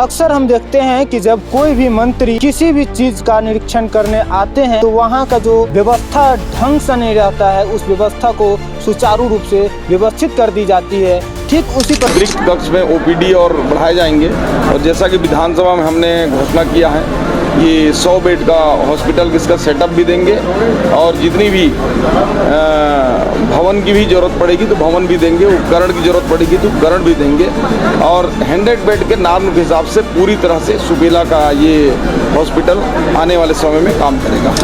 अक्सर हम देखते हैं कि जब कोई भी मंत्री किसी भी चीज का निरीक्षण करने आते हैं तो वहाँ का जो व्यवस्था ढंग से नहीं रहता है, उस व्यवस्था को सुचारू रूप से व्यवस्थित कर दी जाती है। ठीक उसी पर अतिरिक्त कक्ष में ओपीडी और बढ़ाए जाएंगे और जैसा कि विधानसभा में हमने घोषणा किया है ये 100 बेड का हॉस्पिटल इसका सेटअप भी देंगे और जितनी भी भवन की भी ज़रूरत पड़ेगी तो भवन भी देंगे, उपकरण की ज़रूरत पड़ेगी तो उपकरण भी देंगे और 100 बेड के नॉर्म के हिसाब से पूरी तरह से सुपेला का ये हॉस्पिटल आने वाले समय में काम करेगा।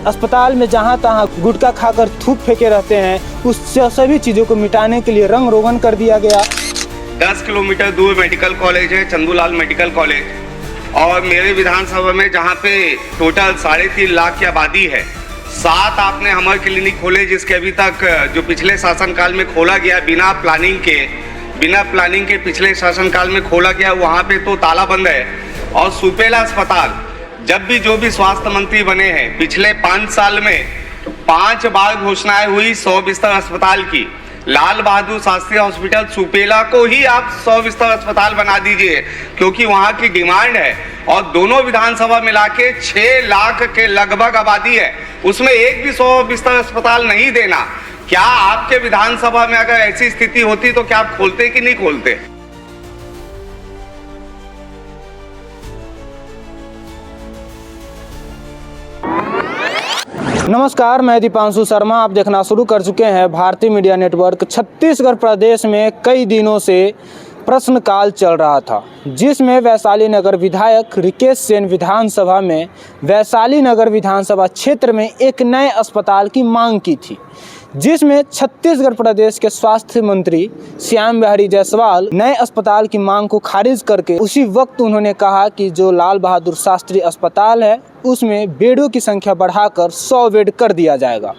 अस्पताल में जहां तहां गुटखा खाकर थूक फेंके रहते हैं, उस सभी चीज़ों को मिटाने के लिए रंग रोगन कर दिया गया। 10 किलोमीटर दूर मेडिकल कॉलेज है, चंदूलाल मेडिकल कॉलेज, और मेरे विधानसभा में जहां पे टोटल 3.5 लाख की आबादी है, 7 आपने हमर क्लिनिक खोले जिसके अभी तक जो पिछले शासनकाल में खोला गया बिना प्लानिंग के पिछले शासनकाल में खोला गया, वहाँ पे तो ताला बंद है। और सुपेला अस्पताल जब भी जो भी स्वास्थ्य मंत्री बने हैं पिछले 5 साल में 5 बार घोषणाएं हुई 100 बिस्तर अस्पताल की। लाल बहादुर शास्त्री हॉस्पिटल सुपेला को ही आप 100 बिस्तर अस्पताल बना दीजिए क्योंकि वहाँ की डिमांड है और दोनों विधानसभा मिला के 6 लाख के लगभग आबादी है, उसमें एक भी 100 बिस्तर अस्पताल नहीं देना। क्या आपके विधानसभा में अगर ऐसी स्थिति होती तो क्या आप खोलते कि नहीं खोलते? नमस्कार, मैं दीपांशु शर्मा। आप देखना शुरू कर चुके हैं भारतीय मीडिया नेटवर्क। छत्तीसगढ़ प्रदेश में कई दिनों से प्रश्नकाल चल रहा था, जिसमें वैशाली नगर विधायक रिकेश सेन विधानसभा में वैशाली नगर विधानसभा क्षेत्र में एक नए अस्पताल की मांग की थी, जिसमें छत्तीसगढ़ प्रदेश के स्वास्थ्य मंत्री श्याम बिहारी जायसवाल नए अस्पताल की मांग को खारिज करके उसी वक्त उन्होंने कहा कि जो लाल बहादुर शास्त्री अस्पताल है उसमें बेडों की संख्या बढ़ाकर 100 बेड कर दिया जाएगा,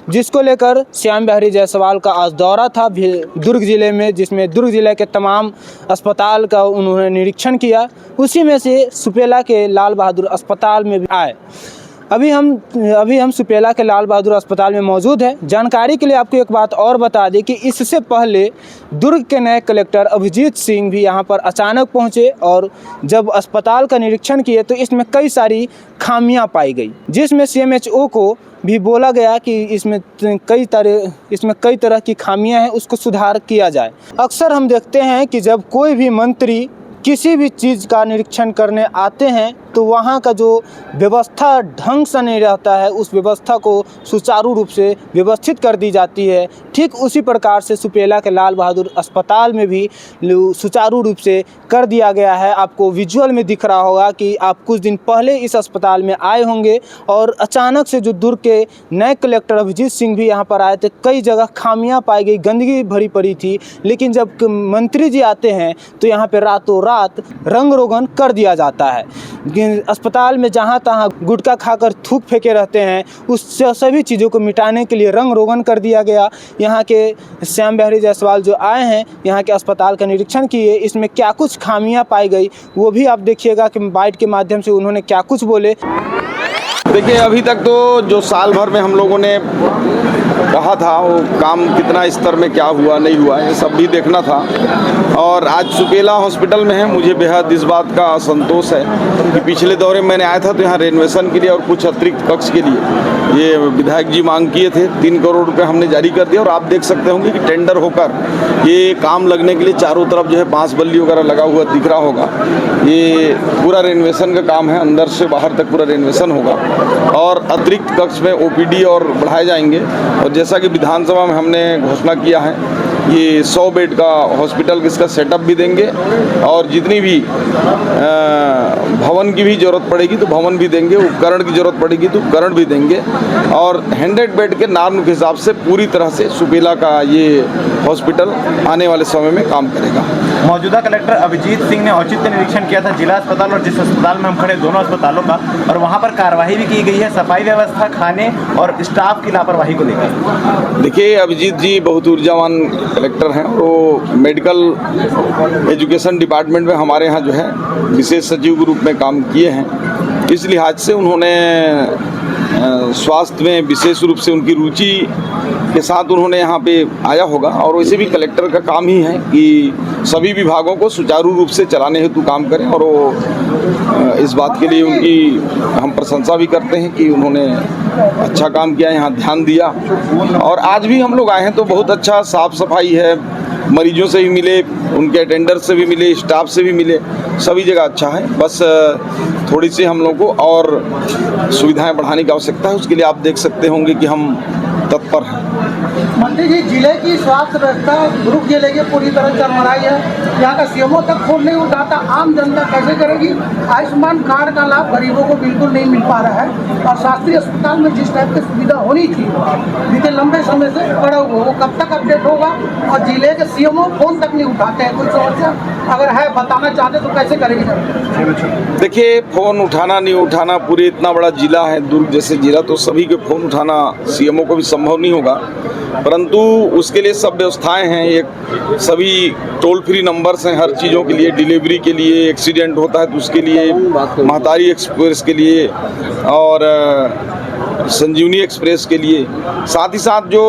जिसको लेकर श्याम बिहारी जायसवाल का आज दौरा था दुर्ग जिले में, जिसमें दुर्ग जिले के तमाम अस्पताल का उन्होंने निरीक्षण किया। उसी में से सुपेला के लाल बहादुर अस्पताल में भी आए। अभी हम सुपेला के लाल बहादुर अस्पताल में मौजूद हैं। जानकारी के लिए आपको एक बात और बता दें कि इससे पहले दुर्ग के नए कलेक्टर अभिजीत सिंह भी यहां पर अचानक पहुंचे और जब अस्पताल का निरीक्षण किए तो इसमें कई सारी खामियां पाई गई, जिसमें CMHO को भी बोला गया कि इसमें कई तरह की खामियां हैं, उसको सुधार किया जाए। अक्सर हम देखते हैं कि जब कोई भी मंत्री किसी भी चीज़ का निरीक्षण करने आते हैं तो वहाँ का जो व्यवस्था ढंग से नहीं रहता है, उस व्यवस्था को सुचारू रूप से व्यवस्थित कर दी जाती है। ठीक उसी प्रकार से सुपेला के लाल बहादुर अस्पताल में भी सुचारू रूप से कर दिया गया है। आपको विजुअल में दिख रहा होगा कि आप कुछ दिन पहले इस अस्पताल में आए होंगे और अचानक से जो दुर्ग के नए कलेक्टर अभिजीत सिंह भी यहाँ पर आए थे, कई जगह खामियाँ पाई गई, गंदगी भरी पड़ी थी। लेकिन जब मंत्री जी आते हैं तो यहाँ पर रातों रात रंग रोगन कर दिया जाता है। अस्पताल में जहां तहां गुटखा खाकर थूक फेंके रहते हैं, उस सभी चीज़ों को मिटाने के लिए रंग रोगन कर दिया गया। यहाँ के श्याम बिहारी जायसवाल जो आए हैं, यहाँ के अस्पताल का निरीक्षण किए, इसमें क्या कुछ खामियां पाई गई वो भी आप देखिएगा कि बाइट के माध्यम से उन्होंने क्या कुछ बोले। देखिए, अभी तक तो जो साल भर में हम लोगों ने कहा था वो काम कितना स्तर में क्या हुआ नहीं हुआ ये सब भी देखना था। और आज सुपेला हॉस्पिटल में है, मुझे बेहद इस बात का संतोष है कि पिछले दौरे में मैंने आया था तो यहाँ रेनोवेशन के लिए और कुछ अतिरिक्त कक्ष के लिए ये विधायक जी मांग किए थे। 3 करोड़ रुपए हमने जारी कर दिया और आप देख सकते होंगे कि टेंडर होकर ये काम लगने के लिए चारों तरफ जो है बांस बल्ली वगैरह लगा हुआ दिख रहा होगा। ये पूरा रेनोवेशन का काम है, अंदर से बाहर तक पूरा रेनोवेशन होगा और अतिरिक्त कक्ष में ओपीडी और बढ़ाए जाएंगे और जैसा कि विधानसभा में हमने घोषणा किया है ये 100 बेड का हॉस्पिटल इसका सेटअप भी देंगे और जितनी भी भवन की भी ज़रूरत पड़ेगी तो भवन भी देंगे, उपकरण की ज़रूरत पड़ेगी तो उपकरण भी देंगे और 100 बेड के नॉर्म के हिसाब से पूरी तरह से सुपेला का ये हॉस्पिटल आने वाले समय में काम करेगा। मौजूदा कलेक्टर अभिजीत सिंह ने औचित्य निरीक्षण किया था जिला अस्पताल और जिस अस्पताल में हम खड़े दोनों अस्पतालों का, और वहाँ पर कार्रवाई भी की गई है सफाई व्यवस्था, खाने और स्टाफ की लापरवाही को लेकर। देखिए, अभिजीत जी बहुत ऊर्जावान कलेक्टर हैं, वो मेडिकल एजुकेशन डिपार्टमेंट में हमारे यहाँ जो है विशेष सचिव के रूप में काम किए हैं। इस लिहाज से उन्होंने स्वास्थ्य में विशेष रूप से उनकी रुचि के साथ उन्होंने यहाँ पे आया होगा। और वैसे भी कलेक्टर का काम ही है कि सभी विभागों को सुचारू रूप से चलाने हेतु काम करें, और वो इस बात के लिए उनकी हम प्रशंसा भी करते हैं कि उन्होंने अच्छा काम किया, यहाँ ध्यान दिया। और आज भी हम लोग आए हैं तो बहुत अच्छा साफ सफाई है, मरीजों से भी मिले, उनके अटेंडर से भी मिले, स्टाफ से भी मिले, सभी जगह अच्छा है। बस थोड़ी सी हम लोग को और सुविधाएं बढ़ाने की आवश्यकता है, उसके लिए आप देख सकते होंगे कि हम तत्पर हैं। मंत्री जी, जिले की स्वास्थ्य व्यवस्था दुर्ग जिले के पूरी तरह चरमराई है। यहाँ का सीएमओ तक फोन नहीं उठाता, आम जनता कैसे करेगी? आयुष्मान कार्ड का लाभ गरीबों को बिल्कुल नहीं मिल पा रहा है, और शास्त्रीय अस्पताल में जिस टाइप की सुविधा होनी थी बीते लंबे समय से पड़ा हुआ, वो कब तक अपडेट होगा? और जिले के सीएमओ फोन तक नहीं उठाते हैं। कोई समस्या अगर है बताना चाहते तो कैसे करेगी? देखिए, फोन उठाना नहीं उठाना, पूरे इतना बड़ा जिला है दुर्ग जैसे जिला, तो सभी के फोन उठाना सीएमओ को भी संभव नहीं होगा, परंतु उसके लिए सब व्यवस्थाएं हैं। एक सभी टोल फ्री नंबर्स हैं हर चीज़ों के लिए, डिलीवरी के लिए, एक्सीडेंट होता है तो उसके लिए, महतारी एक्सप्रेस के लिए और संजीवनी एक्सप्रेस के लिए। साथ ही साथ जो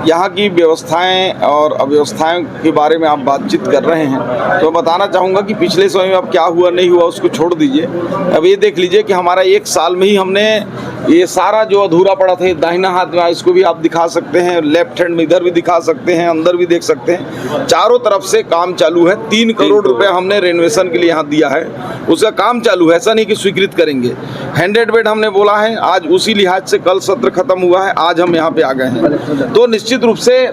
यहाँ की व्यवस्थाएं और अव्यवस्थाएं के बारे में आप बातचीत कर रहे हैं, तो मैं बताना चाहूँगा कि पिछले समय में अब क्या हुआ नहीं हुआ उसको छोड़ दीजिए। अब ये देख लीजिए कि हमारा 1 साल में ही हमने ये सारा जो अधूरा पड़ा था, दाहिना हाथ में इसको भी आप दिखा सकते हैं, लेफ्ट हैंड में इधर भी दिखा सकते हैं, अंदर भी देख सकते हैं, चारों तरफ से काम चालू है। 3 करोड़ रुपए हमने रेनोवेशन के लिए यहाँ दिया है, उसका काम चालू है, ऐसा नहीं कि स्वीकृत करेंगे। 100 बेड हमने बोला है, आज उसी लिहाज से कल सत्र खत्म हुआ है, आज हम यहाँ पे आ गए हैं। तो निश्चित रूप से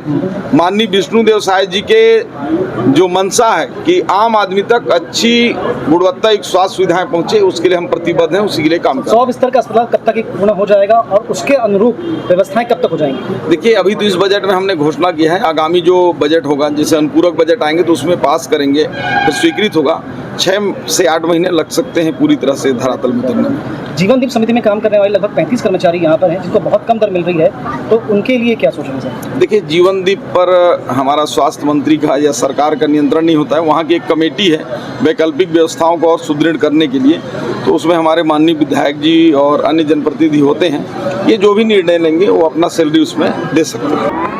माननीय विष्णुदेव साय जी के जो मंशा है कि आम आदमी तक अच्छी गुणवत्ता युक्त स्वास्थ्य सुविधाएं पहुंचे, उसके लिए हम प्रतिबद्ध हैं, उसी के लिए काम कर रहे हैं। 100 बिस्तर का अस्पताल कब तक पूर्ण हो जाएगा और उसके अनुरूप व्यवस्थाएं कब तक हो जाएंगी? देखिए, अभी तो इस बजट में हमने घोषणा की है, आगामी जो बजट होगा, जैसे अनुपूरक बजट आएंगे तो उसमें पास करेंगे, फिर स्वीकृत होगा। 6 से 8 महीने लग सकते हैं पूरी तरह से धरातल में उतरने में। जीवनदीप समिति में काम करने वाले लगभग 35 कर्मचारी यहाँ पर हैं, जिनको बहुत कम दर मिल रही है, तो उनके लिए क्या सोचेंगे सर? देखिए, जीवनदीप पर हमारा स्वास्थ्य मंत्री का या सरकार का नियंत्रण नहीं होता है। वहाँ की एक कमेटी है वैकल्पिक व्यवस्थाओं को और सुदृढ़ करने के लिए, तो उसमें हमारे माननीय विधायक जी और अन्य जनप्रतिनिधि होते हैं। ये जो भी निर्णय लेंगे वो अपना सैलरी उसमें दे सकते हैं।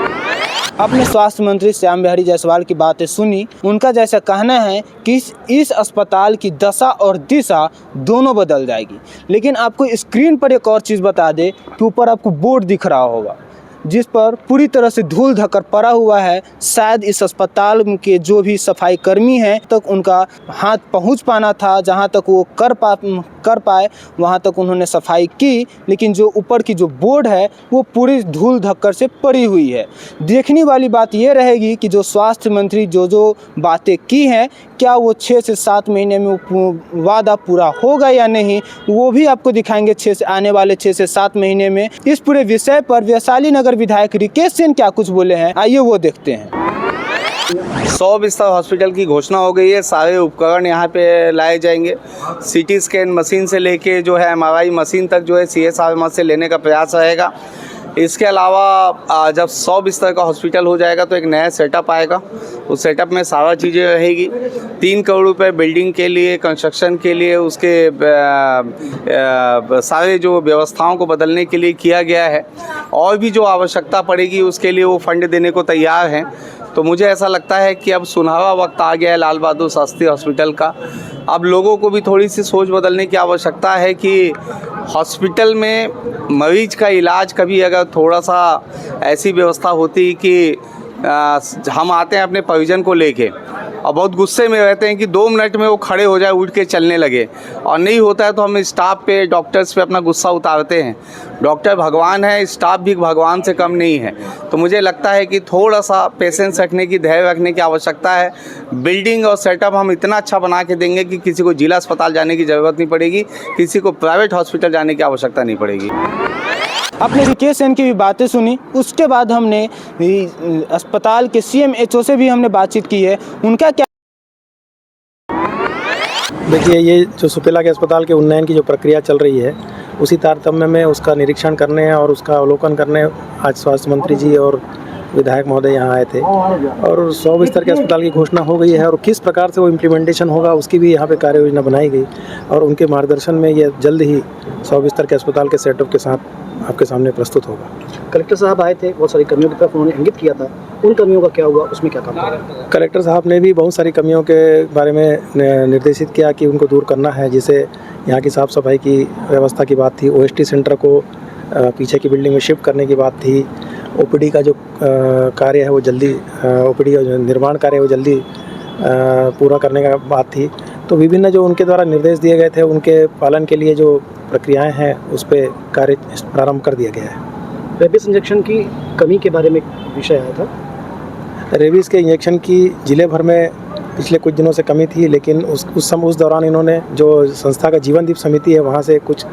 अपने स्वास्थ्य मंत्री श्याम बिहारी जायसवाल की बातें सुनी। उनका जैसा कहना है कि इस अस्पताल की दशा और दिशा दोनों बदल जाएगी। लेकिन आपको स्क्रीन पर एक और चीज़ बता दे कि ऊपर आपको बोर्ड दिख रहा होगा, जिस पर पूरी तरह से धूल धक्कर पड़ा हुआ है। शायद इस अस्पताल के जो भी सफाई कर्मी हैं तक उनका हाथ पहुंच पाना था, जहां तक वो कर पाए वहां तक उन्होंने सफाई की, लेकिन जो ऊपर की जो बोर्ड है वो पूरी धूल धक्कर से पड़ी हुई है। देखने वाली बात ये रहेगी कि जो स्वास्थ्य मंत्री जो बातें की हैं, क्या वो 6 से 7 महीने में वादा पूरा होगा या नहीं, वो भी आपको दिखाएंगे आने वाले 6 से 7 महीने में। इस पूरे विषय पर वैशाली नगर विधायक रिकेश सेन क्या कुछ बोले हैं, आइए वो देखते हैं। 100 बिस्तर हॉस्पिटल की घोषणा हो गई है। सारे उपकरण यहाँ पे लाए जाएंगे। सीटी स्कैन मशीन से लेके जो है MRI मशीन तक जो है CSRM से लेने का प्रयास रहेगा। इसके अलावा जब 100 बिस्तर का हॉस्पिटल हो जाएगा तो एक नया सेटअप आएगा। उस सेटअप में सारा चीज़ें रहेगी। 3 करोड़ रुपए बिल्डिंग के लिए, कंस्ट्रक्शन के लिए, उसके सारे जो व्यवस्थाओं को बदलने के लिए किया गया है। और भी जो आवश्यकता पड़ेगी उसके लिए वो फंड देने को तैयार हैं। तो मुझे ऐसा लगता है कि अब सुनहरा वक्त आ गया है लाल बहादुर शास्त्री हॉस्पिटल का। अब लोगों को भी थोड़ी सी सोच बदलने की आवश्यकता है कि हॉस्पिटल में मरीज का इलाज कभी अगर थोड़ा सा ऐसी व्यवस्था होती कि हम आते हैं अपने परिजन को लेके और बहुत गुस्से में रहते हैं कि 2 मिनट में वो खड़े हो जाए, उठ के चलने लगे, और नहीं होता है तो हम स्टाफ पे, डॉक्टर्स पे अपना गुस्सा उतारते हैं। डॉक्टर भगवान है, स्टाफ भी भगवान से कम नहीं है। तो मुझे लगता है कि थोड़ा सा पेशेंस रखने की, धैर्य रखने की आवश्यकता है। बिल्डिंग और सेटअप हम इतना अच्छा बना के देंगे कि किसी को जिला अस्पताल जाने की ज़रूरत नहीं पड़ेगी, किसी को प्राइवेट हॉस्पिटल जाने की आवश्यकता नहीं पड़ेगी। आपने रिकेश सेन की भी बातें सुनी। उसके बाद हमने अस्पताल के CMHO से भी हमने बातचीत की है। उनका क्या देखिए, ये जो सुपेला के अस्पताल के उन्नयन की जो प्रक्रिया चल रही है, उसी तारतम्य में उसका निरीक्षण करने और उसका अवलोकन करने आज स्वास्थ्य मंत्री जी और विधायक महोदय यहाँ आए थे और 100 बिस्तर के अस्पताल की घोषणा हो गई है और किस प्रकार से वो इम्प्लीमेंटेशन होगा उसकी भी यहाँ पे कार्य योजना बनाई गई और उनके मार्गदर्शन में ये जल्द ही 100 बिस्तर के अस्पताल के सेटअप के साथ आपके सामने प्रस्तुत होगा। कलेक्टर साहब आए थे, बहुत सारी कमियों की तरफ उन्होंने इंगित किया था, उन कमियों का क्या हुआ, उसमें क्या काम करें? कलेक्टर साहब ने भी बहुत सारी कमियों के बारे में निर्देशित किया कि उनको दूर करना है। जैसे यहाँ की साफ़ सफाई की व्यवस्था की बात थी, OST सेंटर को पीछे की बिल्डिंग में शिफ्ट करने की बात थी, OPD का जो कार्य है वो जल्दी OPD का जो निर्माण कार्य है वो जल्दी पूरा करने का बात थी। तो विभिन्न जो उनके द्वारा निर्देश दिए गए थे उनके पालन के लिए जो प्रक्रियाएं हैं उस पर कार्य प्रारंभ कर दिया गया है। रेबीज इंजेक्शन की कमी के बारे में एक विषय आया था। रेबीज़ के इंजेक्शन की ज़िले भर में पिछले कुछ दिनों से कमी थी, लेकिन उस दौरान इन्होंने जो संस्था का जीवन दीप समिति है वहाँ से कुछ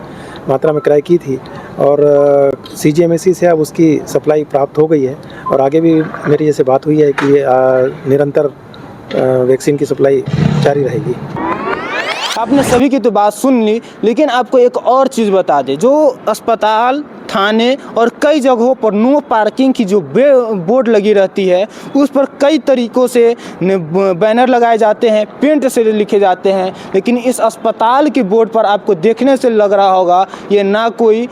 मात्रा में क्रय की थी और CGMSE से अब उसकी सप्लाई प्राप्त हो गई है और आगे भी मेरी जैसे बात हुई है कि निरंतर वैक्सीन की सप्लाई जारी रहेगी। आपने सभी की तो बात सुन ली, लेकिन आपको एक और चीज़ बता दें, जो अस्पताल, थाने और कई जगहों पर नो पार्किंग की जो बोर्ड लगी रहती है उस पर कई तरीक़ों से बैनर लगाए जाते हैं, पेंट से लिखे जाते हैं, लेकिन इस अस्पताल की बोर्ड पर आपको देखने से लग रहा होगा ये ना कोई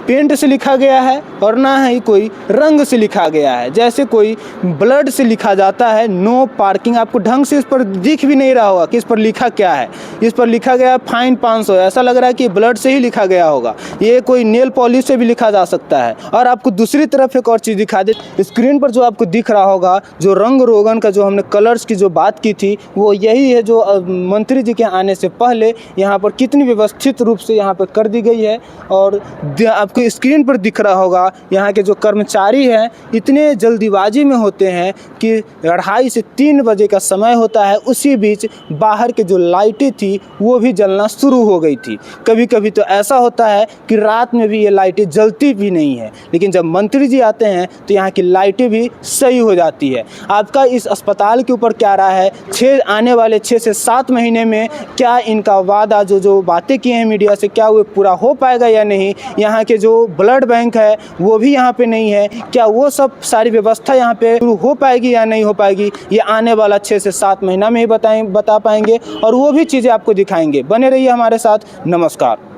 पेंट से लिखा गया है और ना ही कोई रंग से लिखा गया है, जैसे कोई ब्लड से लिखा जाता है नो पार्किंग। आपको ढंग से इस पर दिख भी नहीं रहा होगा कि इस पर लिखा क्या है। इस पर लिखा गया फाइन 500, ऐसा लग रहा है कि ब्लड से ही लिखा गया होगा। ये कोई नेल पॉलिश से भी लिखा जा सकता है। और आपको दूसरी तरफ एक और चीज़ दिखा दे, स्क्रीन पर जो आपको दिख रहा होगा, जो रंग रोगन का जो हमने कलर्स की जो बात की थी वो यही है जो मंत्री जी के आने से पहले यहाँ पर कितनी व्यवस्थित रूप से यहाँ पर कर दी गई है। और आपको स्क्रीन पर दिख रहा होगा यहाँ के जो कर्मचारी हैं इतने जल्दीबाजी में होते हैं कि 2:30 से 3 बजे का समय होता है, उसी बीच बाहर के जो लाइटें थी वो भी जलना शुरू हो गई थी। कभी कभी तो ऐसा होता है कि रात में भी ये लाइटें जलती भी नहीं है, लेकिन जब मंत्री जी आते हैं तो यहाँ की लाइटें भी सही हो जाती है। आपका इस अस्पताल के ऊपर क्या राय है? आने वाले 6 से 7 महीने में क्या इनका वादा जो बातें किए हैं मीडिया से, क्या वो पूरा हो पाएगा या नहीं? यहाँ के जो ब्लड बैंक है वो भी यहाँ पे नहीं है, क्या वो सब सारी व्यवस्था यहाँ पे शुरू हो पाएगी या नहीं हो पाएगी? ये आने वाला 6 से 7 महीना में ही बता पाएंगे और वो भी चीज़ें आपको दिखाएंगे। बने रहिए हमारे साथ। नमस्कार।